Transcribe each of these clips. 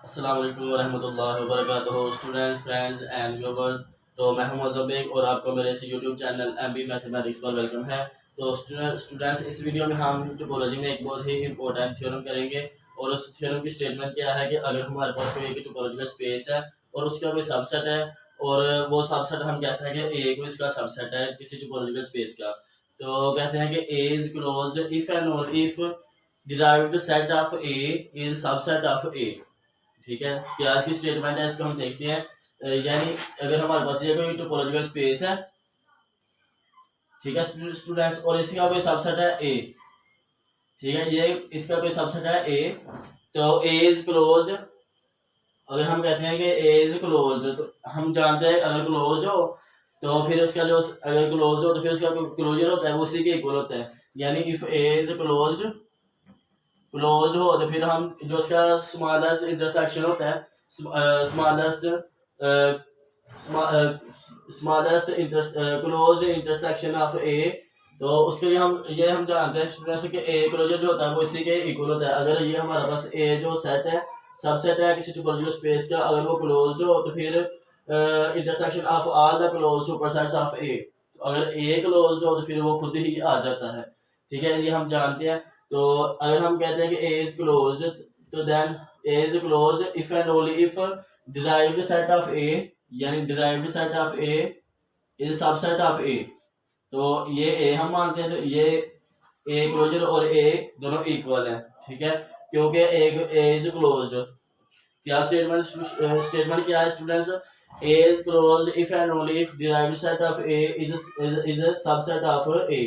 अस्सलाम वालेकुम वरहमतुल्लाहि वबरकातुहू स्टूडेंट्स फ्रेंड्स एंड व्यूवर्स। तो मैं हूं मौज़म बेग और आपको मेरे इस यूट्यूब चैनल एमबी मैथमेटिक्स पर वेलकम है। तो स्टूडेंट्स इस वीडियो में हम टोपोलॉजी में एक बहुत ही इंपॉर्टेंट थ्योरम करेंगे और उस थ्योरम की स्टेटमेंट क्या है कि अगर हमारे पास कोई एक टोपोलॉजिकल स्पेस है और उसका कोई सबसेट है और वो सबसेट हम कहते हैं कि ए को इसका सबसेट है किसी टोपोलॉजिकल स्पेस का, तो कहते हैं कि A is closed if and only if derived set of A is subset of A. ठीक है, कि आज की स्टेटमेंट है, इसको हम देखते हैं। यानी अगर हमारे पास ये कोई टोपोलॉजिकल स्पेस है, ठीक है स्टूडेंट्स, और इसका कोई सबसेट है ए, ठीक है, ये इसका कोई सबसेट है ए, तो ए इज क्लोज्ड। अगर हम कहते हैं कि ए इज क्लोज्ड तो हम जानते हैं अगर क्लोज हो तो फिर उसका जो अगर क्लोज हो तो फिर उसका क्लोजर होता है वो उसी के इक्वल होता है। यानी इफ ए इज क्लोज्ड हो तो फिर हम जो उसका स्मॉलेस्ट इंटरसेक्शन होता है, smallest closed intersection of A, तो उसके लिए हम जानते हैं स्टूडेंट्स कि ए क्लोजर जो होता है वो इसी के इक्वल होता है। अगर ये हमारे पास ए जो सेट है सबसेट है किसी टोपोलॉजिकल स्पेस का, अगर वो क्लोज्ड हो तो फिर intersection of all the closed supersets of A, अगर ए क्लोज्ड हो तो फिर वो खुद ही आ जाता है। ठीक है, ये हम जानते हैं। तो अगर हम कहते हैं कि ए इज क्लोज्ड तो then A is closed if and only if derived set of A, यानी derived set of A is subset of A. तो ये ए हम मानते हैं, तो ये ए क्लोजर और ए दोनों इक्वल है। ठीक है, क्योंकि ए इज क्लोज्ड। क्या स्टेटमेंट क्या है students? A is closed if and only if derived set of A is a subset of A.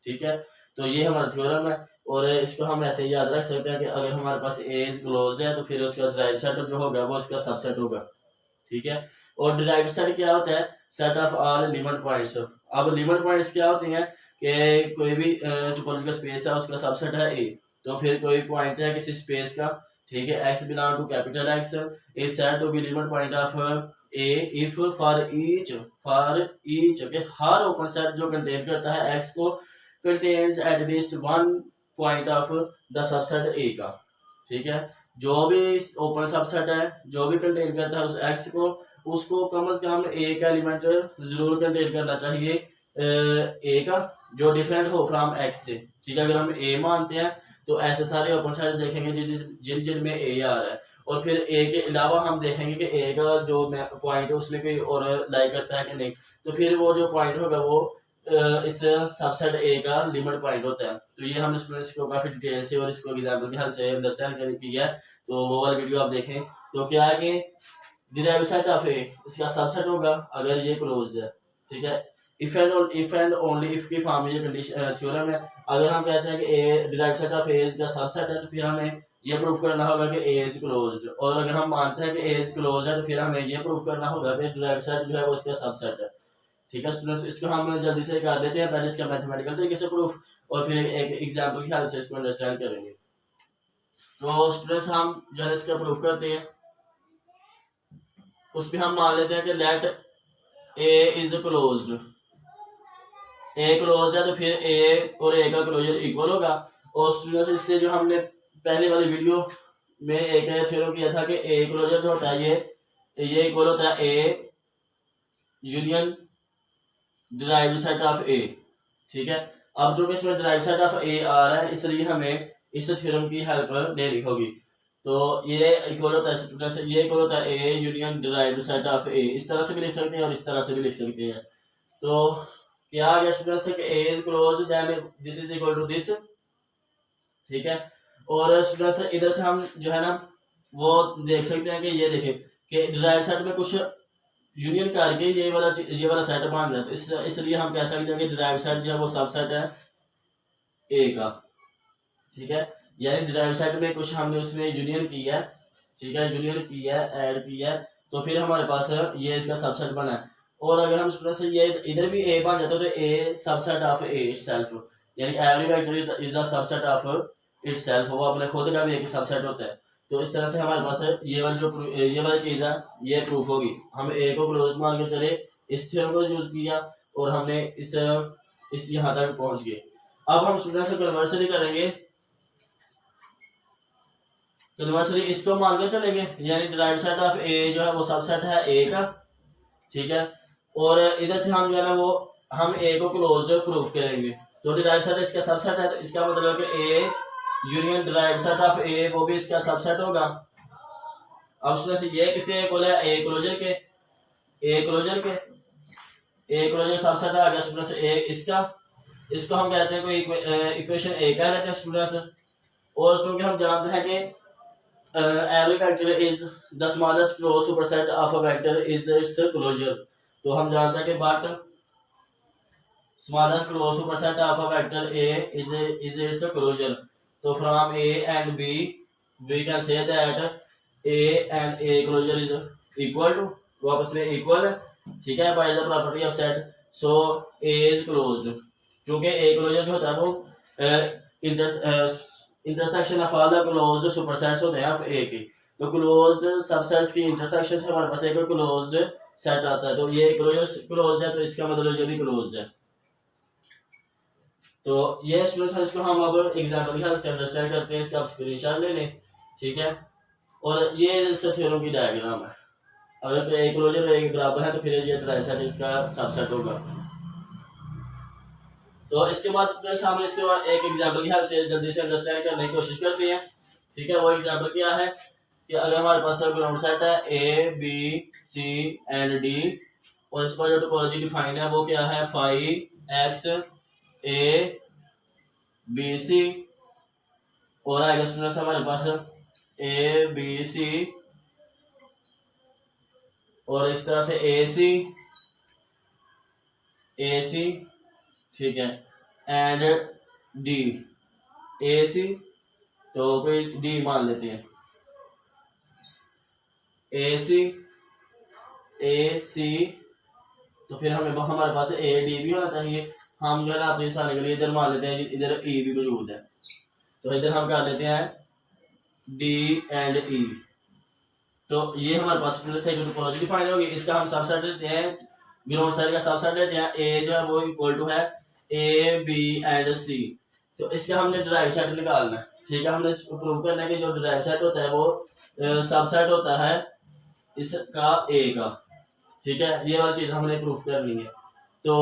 ठीक है, तो ये हमारा थ्योरम है और इसको हम ऐसे याद रख सकते हैं कि अगर हमारे पास ए इज क्लोज्ड है तो फिर उसका डिराइव्ड सेट जो होगा वो उसका सबसेट होगा। ठीक है, और डिराइव्ड सेट क्या होता है? Set of all limit points. अब लिमिट पॉइंट्स क्या होती हैं कि कोई भी टोपोलॉजिकल स्पेस है उसका सबसेट है ए, तो फिर कोई पॉइंट है किसी स्पेस का, ठीक है, X belong to capital X is said to be limit point of A if for each के हर ओपन सेट जो कंटेन करता है एक्स को contains at least one point of the subset A का। ठीक है, जो भी ओपन सबसेट है जो भी कंटेन करता है उस x को, उसको कम से कम A का एलिमेंट जरूर कंटेन करना चाहिए A का जो डिफरेंट हो फ्रॉम x से। ठीक है, अगर हम A मानते हैं तो ऐसे सारे ओपन सेट देखेंगे जिनमें A आ रहा है, और फिर A के अलावा हम देखेंगे कि A का जो पॉइंट है उसमें कोई और लाई करता है कि नहीं, तो फिर वो जो पॉइंट होगा वो इस सबसेट ए का लिमिट पॉइंट होता है। तो ये हमने स्टूडेंट्स को काफी डिटेल से और इसको एग्जांपल की हेल्प से अंडरस्टैंड किया है, तो वो वाला वीडियो आप देखें। तो क्या है कि डिराइव्ड सेट ऑफ ए इसका सबसेट होगा अगर ये क्लोज्ड है। ठीक है, इफ एंड ओनली इफ की फॉर्म में ये कंडीशन थ्योरम है। अगर हम कहते हैं कि ए डिराइव्ड सेट ऑफ ए का सबसेट है तो फिर हमें ये प्रूव करना होगा कि ए इज क्लोज्ड, और अगर हम मानते हैं कि ए इज क्लोज्ड है तो फिर हमें ये प्रूव करना होगा कि डिराइव्ड सेट जो है वो इसका सबसेट है। ठीक है स्टूडेंट्स, इसको हम जल्दी से कर देते हैं, पहले इसका मैथमेटिकल तरीके से प्रूफ और फिर एक एग्जांपल की हेल्प से इसको अंडरस्टैंड करेंगे। तो स्टूडेंट्स हम जो है इसका प्रूफ करते हैं, उस पर हम मान लेते हैं कि let A is closed. A closed है तो फिर ए और ए का क्लोजर इक्वल होगा। और स्टूडेंट्स इससे जो हमने पहले वाली वीडियो में एक थ्योरम किया था कि ए क्लोजर जो होता है ये इक्वल होता है A union derived set of A. ठीक है, अब जो इसमें डिराइव्ड सेट ऑफ ए आ रहा है इसलिए हमें इस थ्योरम की हेल्प लेनी होगी। तो ये इक्वल होता है स्टूडेंट्स, ये इक्वल होता है A union derived set of A. इस तरह से भी लिख सकते हैं और इस तरह से भी लिख सकते हैं। तो क्या आ गया स्टूडेंट्स कि A is closed then this is equal to this. ठीक है, और स्टूडेंट्स इधर से हम जो है ना वो देख सकते हैं कि ये देखें कि डिराइव्ड सेट में कुछ यूनियन करके ये वाला सेट बन रहा है, तो इसलिए हम कह सकते हैं कि डिराइव्ड सेट जो है वो सबसेट है ए का। ठीक है, यानी डिराइव्ड सेट में कुछ हमने उसमें यूनियन किया है। ठीक है, यूनियन किया है, ऐड किया है, तो फिर हमारे पास ये इसका सबसेट बना है। और अगर हम स्टूडेंट से ये इधर भी ए बन जाता है तो ए सबसेट ऑफ ए इटसेल्फ, यानी every vector is a subset of itself, वो अपने खुद का भी एक सबसेट होता है। तो इस तरह से हमारे पास ये वाली चीज़ है ये प्रूफ होगी। हम ए को क्लोज मान के चले, इस थ्योरम को यूज किया और हमने इस यहाँ तक पहुँच गए। अब हम स्टूडेंट से कन्वर्जन करेंगे यूनिवर्सली इसको मान के चलेंगे, यानी डिराइव्ड सेट ऑफ ए जो है वो सबसेट है ए का, ठीक है। और इधर से हम जो है ना वो हम ए को क्लोज प्रूफ करेंगे। तो डिराइव्ड सेट इसका सबसेट है, तो इसका मतलब है कि A union derived set of A वो भी इसका सबसेट होगा। अब उसमें से ये किसके इक्वल है, ए क्लोजर के, ए क्लोजर के, ए क्लोजर सबसेट आ गया स्टूडेंट्स ए इसका। इसको हम कहते हैं कोई इक्वेशन ए कह लेते हैं स्टूडेंट्स। और चूंकि हम जानते हैं कि every vector is the smallest closed superset of a vector is its closure, तो हम जानते हैं कि but smallest closed superset of a vector A is its closure। तो from A and B we can say that A and A closure is equal to, वो आपस में equal है, ठीक है, by the property of set, so A is closed। चूँकि A closure जो होता है वो intersection of all the closed supersets होते हैं ऑफ ए की। तो क्लोज्ड सबसेट्स की इंटरसेक्शन से हमारे पास एक क्लोज्ड सेट आता है। तो ये क्लोज्ड है, तो इसका मतलब ये भी क्लोज्ड है। तो ये स्टूडेंट्स इसको हम अब एग्जांपल की हेल्प से अंडरस्टैंड करते हैं। इसका आप स्क्रीनशॉट ले लें, ठीक है। और ये इससे थ्योरम की डायग्राम है। अगर तो ए क्लोजर एक बराबर है तो फिर ये डिराइव्ड सेट इसका सबसेट होगा। तो इसके बाद हम इसके बाद एक एग्जांपल की हेल्प से जल्दी से अंडरस्टैंड करने की कोशिश करते हैं, ठीक है। वो एग्जांपल क्या है कि अगर हमारे पास ग्राउंड सेट है A B C and D, और इसका जो टोपोलॉजी डिफाइन है वो क्या है, 5x ए बी सी, और आएगा स्टूडेंट्स हमारे पास ए बी सी और इस तरह से ए सी, ठीक है, एंड डी ए सी, तो कोई डी मान लेते हैं, ए सी, तो फिर हमें हमारे पास ए डी भी होना चाहिए। हम जो है ना अपनी आसानी के लिए इधर मान लेते हैं, इधर ई भी मौजूद है, तो इधर हम कर लेते हैं डी एंड ई। तो ये हमारे पास टोपोलॉजी डिफाइन होगी। इसका हम सबसेट लेते हैं, ग्राउंड सेट का सबसेट लेते हैं, ए जो है वो इक्वल टू है ए बी एंड सी। तो इसका हमने डिराइव्ड सेट निकालना है, ठीक है। हमने प्रूव करना है कि जो डिराइव्ड सेट होता है वो सबसेट होता है इसका ए का, ठीक है। ये वाली चीज़ हमने प्रूव करनी है। तो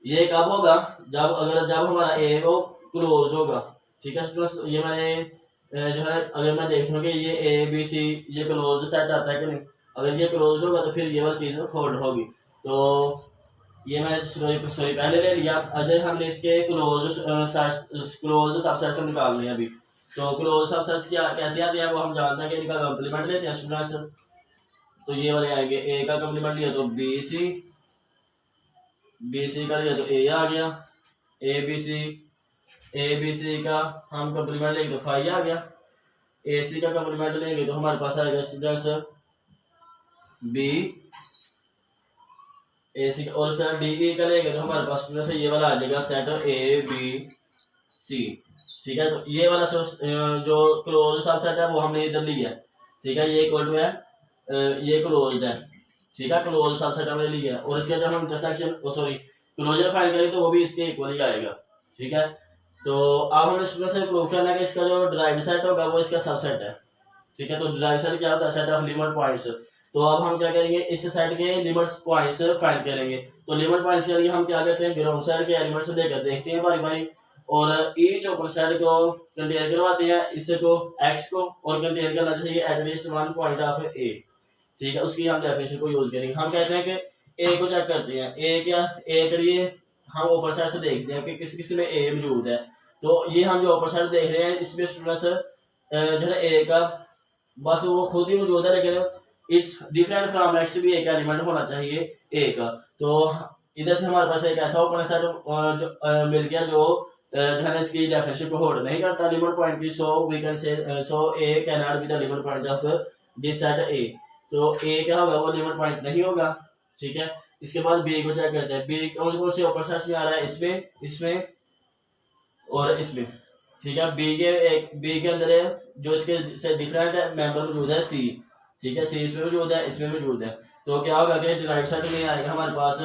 ये कब होगा, जब हमारा ए वो क्लोज होगा, ठीक है। ये मैंने जो है अगर मैं देख लूँ कि ये ए बी सी ये क्लोज सेट आता है कि नहीं, अगर ये क्लोज होगा तो फिर ये वाली चीज़ होल्ड होगी। तो ये मैं सॉरी पहले ले लिया। अगर हमने इसके क्लोज सबसेट्स निकालने हैं अभी, तो क्लोज सबसेट्स क्या कैसे आते हैं वो हम जानते हैं कि इनका कम्प्लीमेंट लेते हैं स्टूडेंट्स। तो ये वाले आएंगे, ए का कम्प्लीमेंट लिया तो बी सी का लिया तो ए आ गया, ए बी सी का हम कम्प्लीमेंट लेंगे तो 5 आ गया, ए सी का कम्प्लीमेंट लेंगे तो हमारे पास आएगा स्टूडेंट्स बी ए सी, और इस तरह डी ई का लेंगे तो हमारे पास स्टूडेंट्स ये वाला आ जाएगा सेट ए बी सी, ठीक है। तो ये वाला जो क्लोज सबसेट है वो हमने इधर लिया, ठीक है। ये इक्वल टू है ये क्लोज्ड है, ठीक है, क्लोज सबसेट हमने लिया। और इसका जब हम इंटरसेक्शन क्लोजर फाइंड करेंगे तो वो भी इसके इक्वल ही आएगा, ठीक है। तो अब हमें स्टूडेंट से प्रूव करना है कि इसका जो डिराइव्ड सेट होगा वो इसका सबसेट है, ठीक है। तो डिराइव्ड सेट क्या होता है, सेट ऑफ लिमिट पॉइंट्स। तो अब हम क्या करेंगे, इस सेट के लिमिट पॉइंट्स फाइंड करेंगे। तो लिमिट पॉइंट्स के लिए हम क्या करते हैं, ग्राउंड सेट के एलिमेंट्स लेकर देखते हैं बारी बारी, और ईच ओपन सेट को कंटेन करवाते हैं, इसको एक्स को, और कंटेन करना चाहिए एटलीस्ट 1 पॉइंट ऑफ ए, ठीक है। उसकी हम डेफिनेशन को यूज करेंगे। हम कहते हैं कि ए को चेक करते हैं, ए के लिए हम ओपन सेट से देखते हैं कि किसी में ए मौजूद है। तो ये हम जो ओपन सेट देख रहे हैं इसमें स्टूडेंट्स जो है ए का बस वो खुद ही मौजूद है, लेकिन इट्स डिफरेंट फ्रॉम एक्स भी एक एलिमेंट होना चाहिए ए का। तो इधर से हमारे पास एक ऐसा ओपन सेट जो मिल गया जो है इसकी डेफिनेशन को होल्ड नहीं करता लिमिट पॉइंट की। सो we can say so A can not be the limit point of this set A. तो ए क्या होगा, वो लिमिट पॉइंट नहीं होगा, ठीक है। इसके बाद बी को चेक करते हैं, बी कौन से ओपन सेट्स में आ रहा है, इसमें और इसमें, ठीक है। बी के अंदर है जो इसके से डिफरेंट है मेंबर मौजूद है सी, ठीक है। सी इसमें मौजूद है, इसमें मौजूद है। तो क्या होगा कि डिराइव्ड सेट में आएगा हमारे पास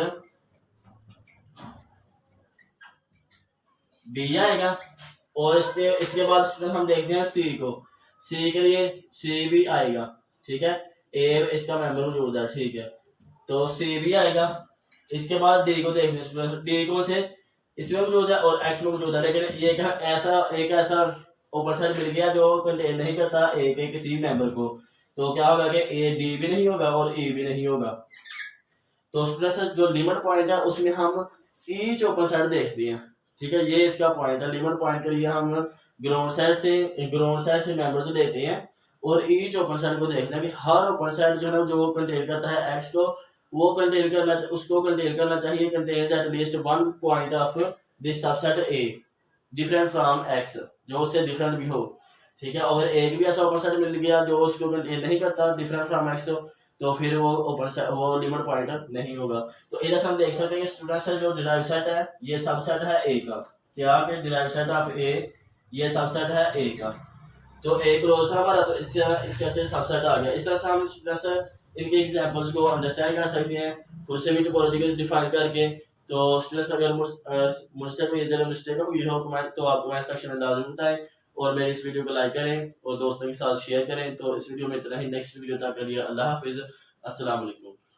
बी आएगा। और इसके बाद हम देखते हैं सी को। सी के लिए सी भी आएगा, ठीक है, ए इसका मेंबर मौजूद है, ठीक है, तो सी भी आएगा। इसके बाद डी को देखने स्टूडेंट, डी को से इसमें मौजूद है और एक्स में मौजूद है, लेकिन ये क्या ऐसा एक ऐसा ओपन साइड मिल गया जो कंटेन नहीं करता ए के किसी मेंबर को, तो क्या होगा कि ए डी भी नहीं होगा और ई भी नहीं होगा। तो स्टूडेंट्स जो लिमिट पॉइंट है उसमें हम ईच ओपन साइड देखते हैं, ठीक है, ये इसका पॉइंट है। लिमिट पॉइंट के लिए हम ग्राउंड साइड से मेंबर जो लेते हैं और ईच ओपन साइड को देखना है कि हर ओपन साइड जो है जो कंटेन करता है एक्स को, वो कंटेन करना, उसको कंटेन करना चाहिए contain at least one point of this subset a different from x, जो उससे डिफरेंट भी हो, ठीक है। और एक भी ऐसा ओपन सेट मिल गया जो उसको कंटेन नहीं करता डिफरेंट फ्रॉम एक्स, तो फिर वो ओपन सेट, वो लिमिट पॉइंट नहीं होगा। तो इधर से हम देख सकते हैं कि स्टूडेंट्स जो डिराइव सेट है ये सबसेट है ए का, क्या कि डिराइव सेट ऑफ ए ये सबसेट है ए का, तो ए क्लोज था हमारा, तो इसका से सबसेट आ गया। इस तरह से हम स्टूडेंट्स इनके एग्जांपल्स को अंडरस्टैंड कर सकते हैं खुद से भी टोपोलॉजी को डिफाइन करके। तो स्टूडेंट्स अगर मुझसे कोई ज़रा मिस्टेक हुई हो तो आप कमेंट सेक्शन में लाजमी बताएं और मेरी इस वीडियो को लाइक करें और दोस्तों के साथ शेयर करें। तो इस वीडियो में इतना ही, नेक्स्ट वीडियो तक के लिए अल्लाह हाफिज़, अस्सलाम वालेकुम।